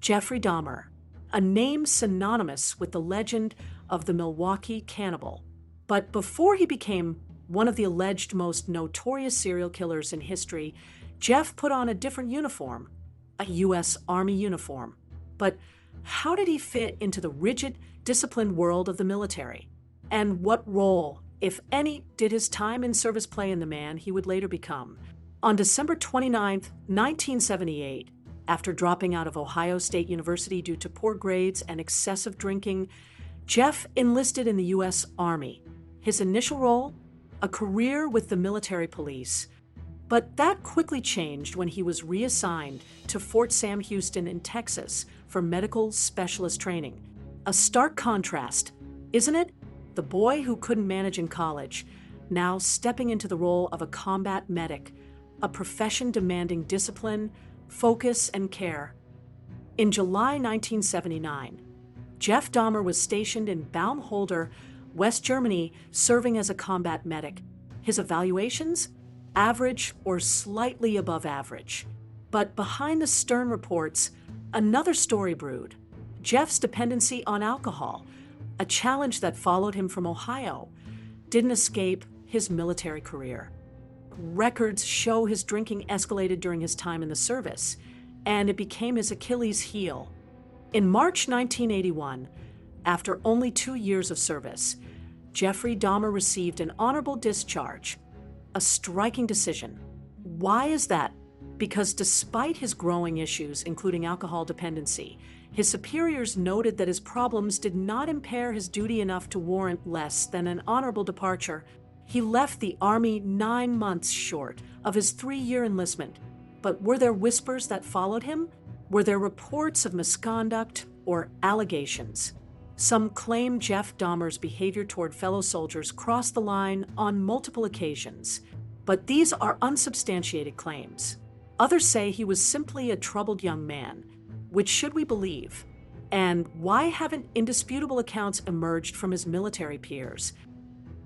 Jeffrey Dahmer, a name synonymous with the legend of the Milwaukee Cannibal. But before he became one of the alleged most notorious serial killers in history, Jeff put on a different uniform, a U.S. Army uniform. But how did he fit into the rigid, disciplined world of the military? And what role, if any, did his time in service play in the man he would later become? On December 29, 1978, after dropping out of Ohio State University due to poor grades and excessive drinking, Jeff enlisted in the U.S. Army. His initial role? A career with the military police. But that quickly changed when he was reassigned to Fort Sam Houston in Texas for medical specialist training. A stark contrast, isn't it? The boy who couldn't manage in college, now stepping into the role of a combat medic, a profession demanding discipline, focus, and care. In July 1979, Jeff Dahmer was stationed in Baumholder, West Germany, serving as a combat medic. His evaluations? Average or slightly above average. But behind the stern reports, another story brewed. Jeff's dependency on alcohol, a challenge that followed him from Ohio, didn't escape his military career. Records show his drinking escalated during his time in the service, and it became his Achilles heel. In March 1981, after only 2 years of service, Jeffrey Dahmer received an honorable discharge, a striking decision. Why is that? Because despite his growing issues, including alcohol dependency, his superiors noted that his problems did not impair his duty enough to warrant less than an honorable departure. He left the Army 9 months short of his 3-year enlistment. But were there whispers that followed him? Were there reports of misconduct or allegations? Some claim Jeff Dahmer's behavior toward fellow soldiers crossed the line on multiple occasions, but these are unsubstantiated claims. Others say he was simply a troubled young man. Which should we believe? And why haven't indisputable accounts emerged from his military peers?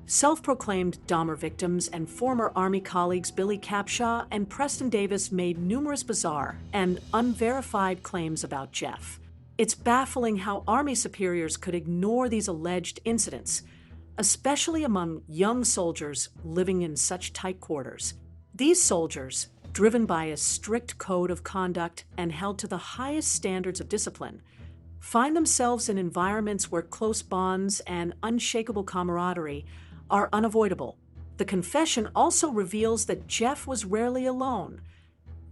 Self-proclaimed Dahmer victims and former Army colleagues Billy Capshaw and Preston Davis made numerous bizarre and unverified claims about Jeff. It's baffling how Army superiors could ignore these alleged incidents, especially among young soldiers living in such tight quarters. These soldiers, driven by a strict code of conduct and held to the highest standards of discipline, find themselves in environments where close bonds and unshakable camaraderie are unavoidable. The confession also reveals that Jeff was rarely alone,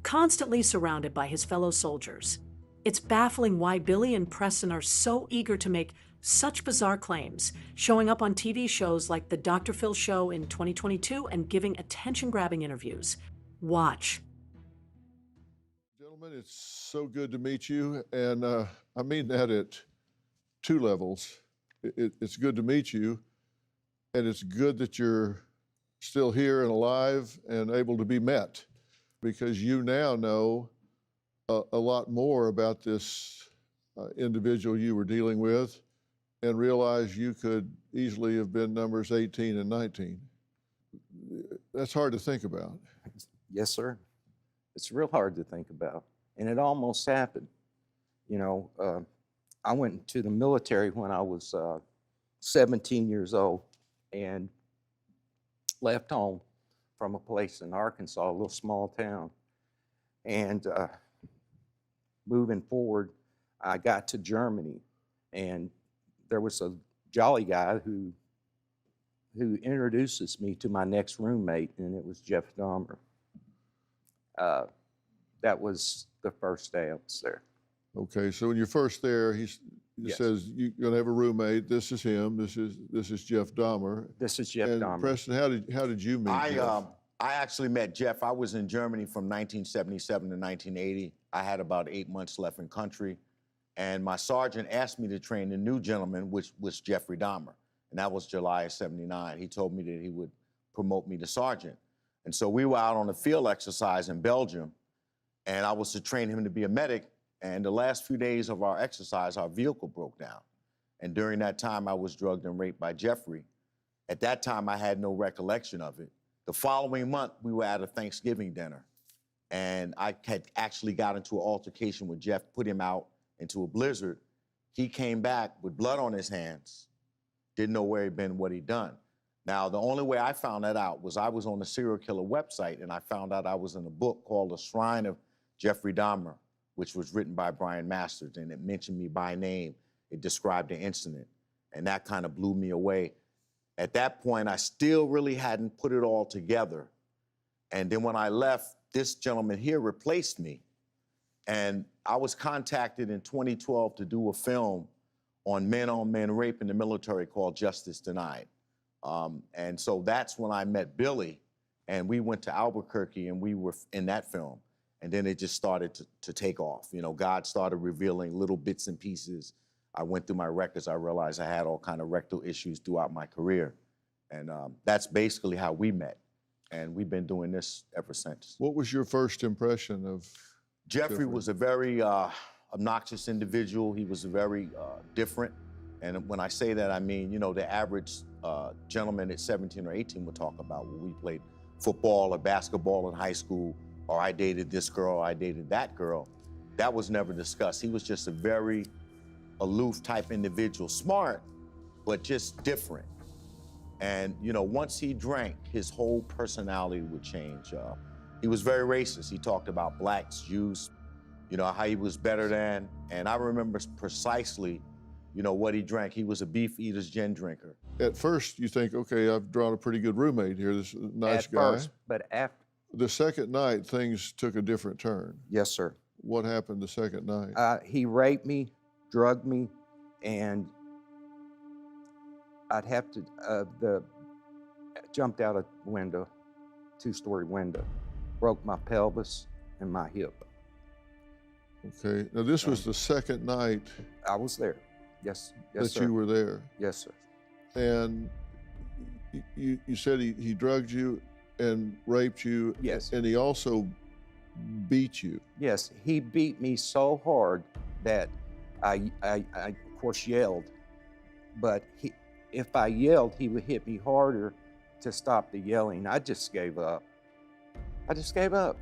constantly surrounded by his fellow soldiers. It's baffling why Billy and Preston are so eager to make such bizarre claims, showing up on TV shows like The Dr. Phil Show in 2022 and giving attention-grabbing interviews. Watch. Gentlemen, it's so good to meet you, and I mean that at 2 levels. It's good to meet you, and it's good that you're still here and alive and able to be met, because you now know a lot more about this individual you were dealing with, and realize you could easily have been numbers 18 and 19. That's hard to think about. Yes, sir. It's real hard to think about, and it almost happened. You know, I went into the military when I was 17 years old and left home from a place in Arkansas, a little small town. And moving forward, I got to Germany, and there was a jolly guy who introduces me to my next roommate, and it was Jeff Dahmer. That was the first day I was there. Okay, so when you're first there, he Yes. says you're gonna have a roommate. This is him. This is Jeff Dahmer. This is Jeff And Dahmer. Preston, how did you meet Jeff? I actually met Jeff. I was in Germany from 1977 to 1980. I had about 8 months left in country, and my sergeant asked me to train the new gentleman, which was Jeffrey Dahmer, and that was July of '79. He told me that he would promote me to sergeant, and so we were out on a field exercise in Belgium, and I was to train him to be a medic. And the last few days of our exercise, our vehicle broke down, and during that time, I was drugged and raped by Jeffrey. At that time, I had no recollection of it. The following month, we were at a Thanksgiving dinner, and I had actually got into an altercation with Jeff, put him out, into a blizzard. He came back with blood on his hands, didn't know where he'd been, what he'd done. Now, the only way I found that out was I was on the serial killer website, and I found out I was in a book called The Shrine of Jeffrey Dahmer, which was written by Brian Masters, and it mentioned me by name. It described the incident, and that kind of blew me away. At that point, I still really hadn't put it all together. And then when I left, this gentleman here replaced me. And I was contacted in 2012 to do a film on men rape in the military called Justice Denied. And so that's when I met Billy, and we went to Albuquerque, and we were in that film. And then it just started to take off. You know, God started revealing little bits and pieces. I went through my records. I realized I had all kind of rectal issues throughout my career. And that's basically how we met. And we've been doing this ever since. What was your first impression of Jeffrey was a very obnoxious individual. He was very different. And when I say that, I mean, you know, the average gentleman at 17 or 18 would talk about when we played football or basketball in high school, or I dated this girl, or I dated that girl. That was never discussed. He was just a very aloof type individual, smart, but just different. And, you know, once he drank, his whole personality would change. He was very racist. He talked about blacks, Jews, you know, how he was better than. And I remember precisely, you know, what he drank. He was a beef eater's gin drinker. At first, you think, okay, I've drawn a pretty good roommate here, this nice guy. First, but after. The second night, things took a different turn. Yes, sir. What happened the second night? He raped me, drugged me, and I'd have to, jumped out a window, two-story window, broke my pelvis and my hip. Okay, now this was the second night I was there. Yes, that sir. you were there. Yes, sir. And you said he drugged you and raped you. Yes. And he also beat you. Yes, he beat me so hard that I of course yelled, but if I yelled, he would hit me harder to stop the yelling. I just gave up. I just gave up,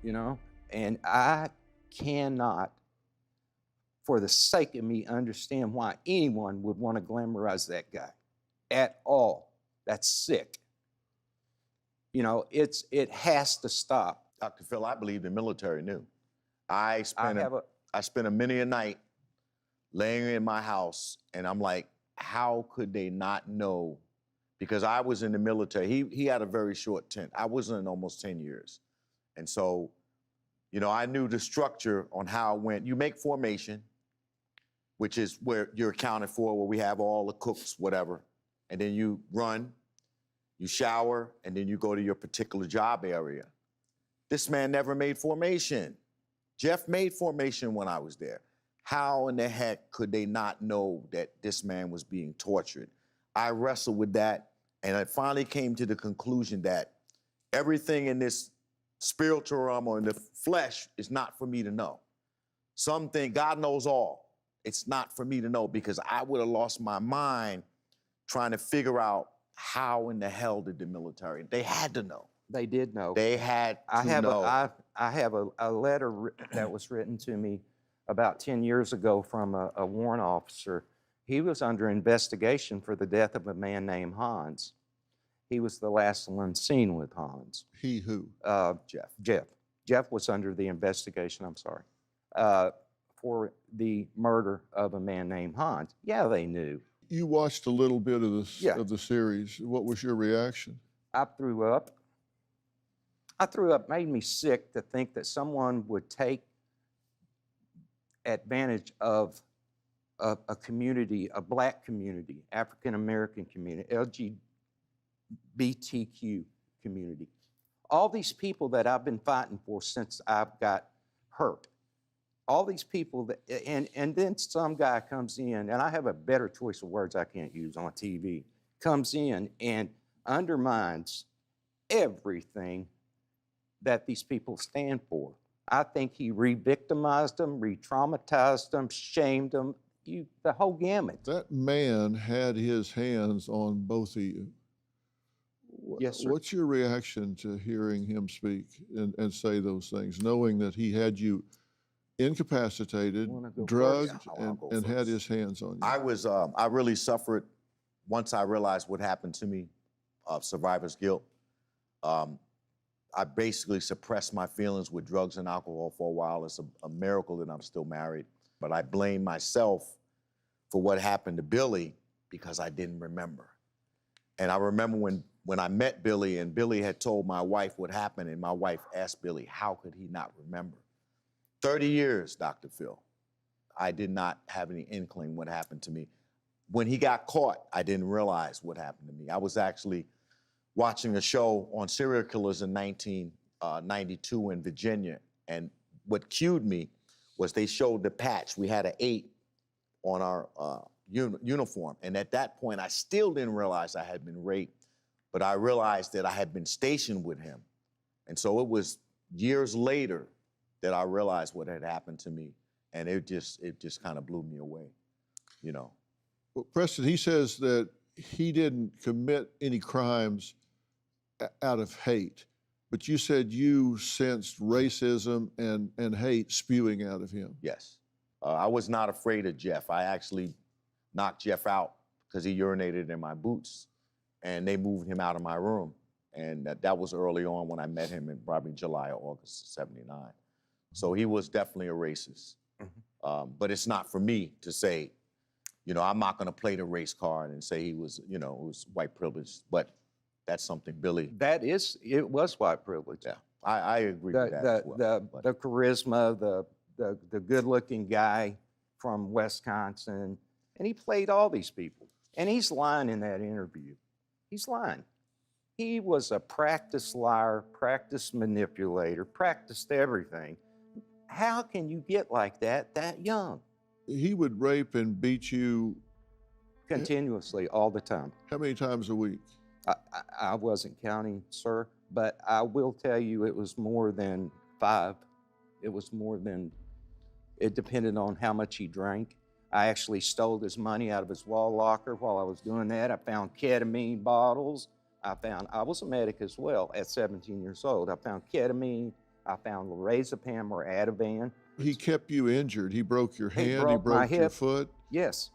you know, and I cannot, for the sake of me, understand why anyone would want to glamorize that guy at all. That's sick. You know, it has to stop. Dr. Phil, I believe the military knew. I spent a many a night laying in my house, and I'm like, how could they not know? Because I was in the military. He had a very short stint. I was in almost 10 years. And so, you know, I knew the structure on how it went. You make formation, which is where you're accounted for, where we have all the cooks, whatever. And then you run, you shower, and then you go to your particular job area. This man never made formation. Jeff made formation when I was there. How in the heck could they not know that this man was being tortured? I wrestled with that, and I finally came to the conclusion that everything in this spiritual realm or in the flesh is not for me to know. Something, God knows all. It's not for me to know, because I would have lost my mind trying to figure out how in the hell did the military, they had to know. They did know. They had to know. I have a letter that was written to me about 10 years ago from a warrant officer. He was under investigation for the death of a man named Hans. He was the last one seen with Hans. He who? Jeff. Jeff was under the investigation, I'm sorry, for the murder of a man named Hans. Yeah, they knew. You watched a little bit of the series. What was your reaction? I threw up. Made me sick to think that someone would take advantage of a community, a black community, African-American community, LGBTQ community. All these people that I've been fighting for since I've got hurt. All these people that, and then some guy comes in, and I have a better choice of words I can't use on TV, comes in and undermines everything that these people stand for. I think he re-victimized them, re-traumatized them, shamed them, the whole gamut. That man had his hands on both of you. Yes, sir. What's your reaction to hearing him speak and say those things, knowing that he had you incapacitated, Wanna go first? drugged, Yeah, I'll go and had first. his hands on you. I really suffered once I realized what happened to me, survivor's guilt. I basically suppressed my feelings with drugs and alcohol for a while. It's a miracle that I'm still married. But I blame myself for what happened to Billy because I didn't remember. And I remember when I met Billy and Billy had told my wife what happened, and my wife asked Billy, how could he not remember? 30 years, Dr. Phil, I did not have any inkling what happened to me. When he got caught, I didn't realize what happened to me. I was actually watching a show on serial killers in 1992 in Virginia, and what cued me was they showed the patch. We had an 8 on our uniform, and at that point, I still didn't realize I had been raped, but I realized that I had been stationed with him. And so it was years later that I realized what had happened to me, and it just kind of blew me away, you know. Well, Preston, he says that he didn't commit any crimes out of hate, but you said you sensed racism and hate spewing out of him. Yes. I was not afraid of Jeff. I actually knocked Jeff out because he urinated in my boots, and they moved him out of my room. And that was early on when I met him in probably July or August of '79. So he was definitely a racist. But it's not for me to say, you know, I'm not going to play the race card and say he was, you know, it was white privilege. But that's something Billy. It was white privilege. Yeah, I agree with that as well. The charisma, the good-looking guy from Wisconsin, and he played all these people. And he's lying in that interview. He's lying. He was a practiced liar, practiced manipulator, practiced everything. How can you get like that young? He would rape and beat you Continuously, all the time. how many times a week? I wasn't counting, sir, but I will tell you it was more than 5. It was more than, it depended on how much he drank. I actually stole his money out of his wall locker while I was doing that. I found ketamine bottles. I was a medic as well at 17 years old. I found ketamine. I found lorazepam or Ativan. He kept you injured. He broke your hand. He broke my broke your hip. foot. Yes.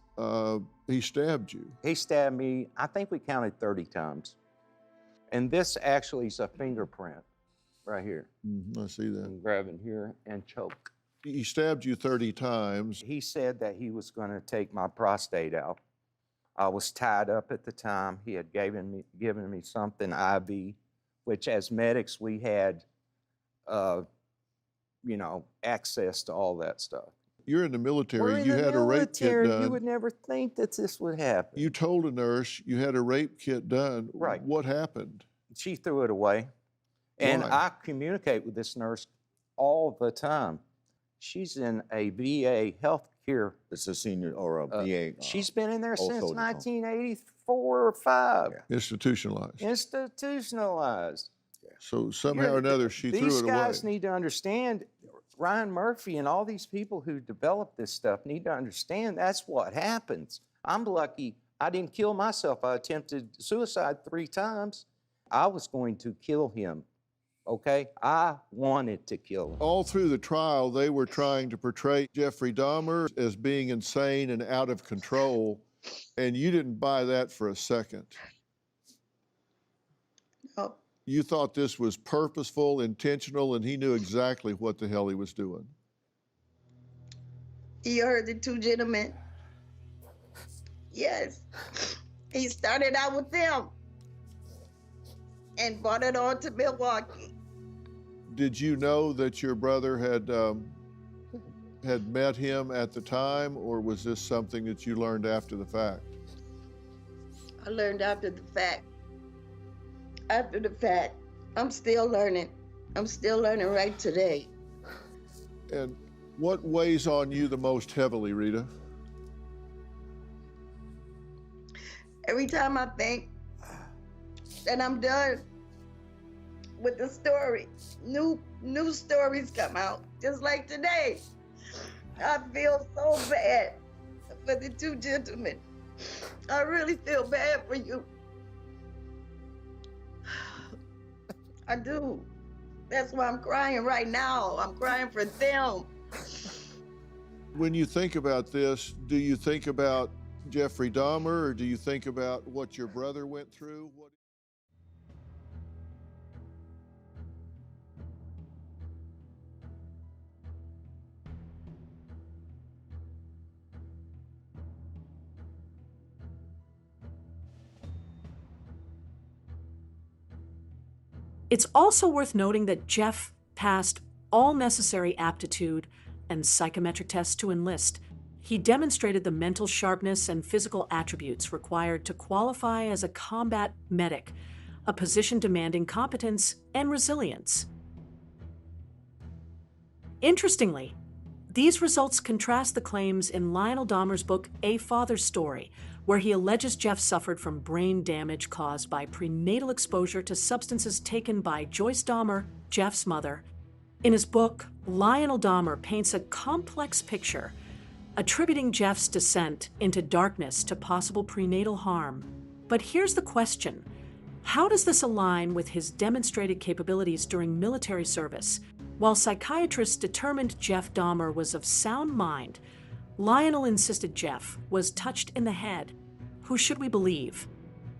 He stabbed you. He stabbed me, I think we counted 30 times. And this actually is a fingerprint right here. I see that. I'm grabbing here and choke. He stabbed you 30 times. He said that he was going to take my prostate out. I was tied up at the time. He had given me something IV, which as medics we had, you know, access to all that stuff. You're in the military. We're in You the had a rape kit military. done. You would never think that this would happen. You told a nurse you had a rape kit done. Right. What happened? She threw it away. And Why? I communicate with this nurse all the time. She's in a VA healthcare. It's a senior or a VA. She's been in there old since soldiers home. 1984 or 5. Yeah. Institutionalized. Institutionalized. So somehow or another, she threw These it away. guys need to understand, Ryan Murphy and all these people who developed this stuff need to understand that's what happens. I'm lucky I didn't kill myself. I attempted suicide 3 times. I was going to kill him, okay? I wanted to kill him. All through the trial, they were trying to portray Jeffrey Dahmer as being insane and out of control, and you didn't buy that for a second. No. You thought this was purposeful, intentional, and he knew exactly what the hell he was doing. You heard the 2 gentlemen. Yes. He started out with them and brought it on to Milwaukee. Did you know that your brother had met him at the time, or was this something that you learned after the fact? I learned after the fact. After the fact. I'm still learning. I'm still learning right today. And what weighs on you the most heavily, Rita? Every time I think that I'm done with the story, new stories come out, just like today. I feel so bad for the 2 gentlemen. I really feel bad for you. I do. That's why I'm crying right now. I'm crying for them. When you think about this, do you think about Jeffrey Dahmer, or do you think about what your brother went through? It's also worth noting that Jeff passed all necessary aptitude and psychometric tests to enlist. He demonstrated the mental sharpness and physical attributes required to qualify as a combat medic, a position demanding competence and resilience. Interestingly, these results contrast the claims in Lionel Dahmer's book, A Father's Story, where he alleges Jeff suffered from brain damage caused by prenatal exposure to substances taken by Joyce Dahmer, Jeff's mother. In his book, Lionel Dahmer paints a complex picture, attributing Jeff's descent into darkness to possible prenatal harm. But here's the question: how does this align with his demonstrated capabilities during military service? While psychiatrists determined Jeff Dahmer was of sound mind, Lionel insisted Jeff was touched in the head. Who should we believe?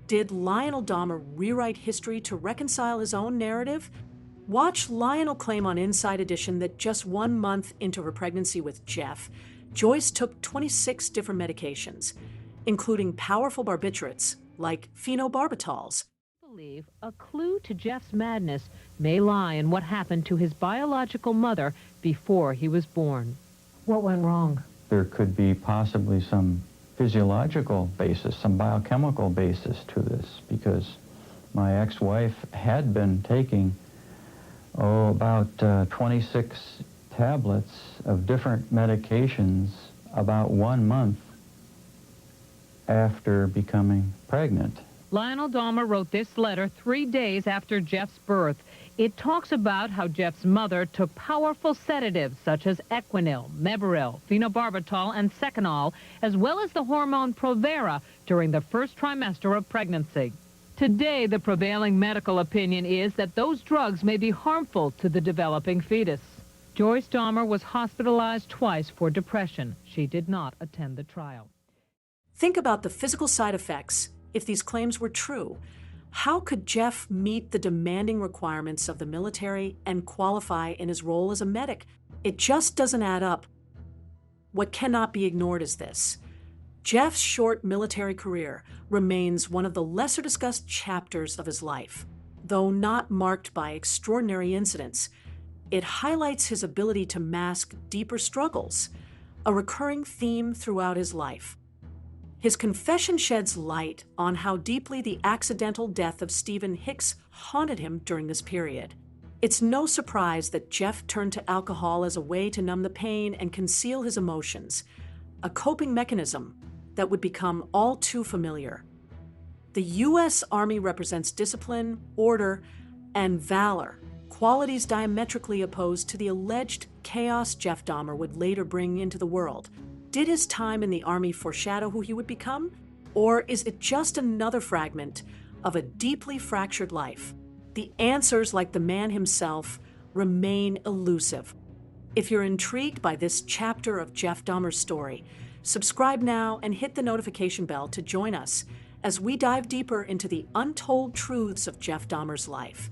Did Lionel Dahmer rewrite history to reconcile his own narrative? Watch Lionel claim on Inside Edition that just 1 month into her pregnancy with Jeff, Joyce took 26 different medications, including powerful barbiturates like phenobarbital. I believe a clue to Jeff's madness may lie in what happened to his biological mother before he was born. What went wrong? There could be possibly some physiological basis, some biochemical basis to this, because my ex-wife had been taking about 26 tablets of different medications about 1 month after becoming pregnant. Lionel Dahmer wrote this letter 3 days after Jeff's birth. It talks about how Jeff's mother took powerful sedatives such as Equinil, Mebaril, phenobarbital, and Seconal, as well as the hormone Provera during the first trimester of pregnancy. Today, the prevailing medical opinion is that those drugs may be harmful to the developing fetus. Joyce Dahmer was hospitalized twice for depression. She did not attend the trial. Think about the physical side effects if these claims were true. How could Jeff meet the demanding requirements of the military and qualify in his role as a medic? It just doesn't add up. What cannot be ignored is this: Jeff's short military career remains one of the lesser discussed chapters of his life. Though not marked by extraordinary incidents, it highlights his ability to mask deeper struggles, a recurring theme throughout his life. His confession sheds light on how deeply the accidental death of Stephen Hicks haunted him during this period. It's no surprise that Jeff turned to alcohol as a way to numb the pain and conceal his emotions, a coping mechanism that would become all too familiar. The U.S. Army represents discipline, order, and valor, qualities diametrically opposed to the alleged chaos Jeff Dahmer would later bring into the world. Did his time in the Army foreshadow who he would become? Or is it just another fragment of a deeply fractured life? The answers, like the man himself, remain elusive. If you're intrigued by this chapter of Jeff Dahmer's story, subscribe now and hit the notification bell to join us as we dive deeper into the untold truths of Jeff Dahmer's life.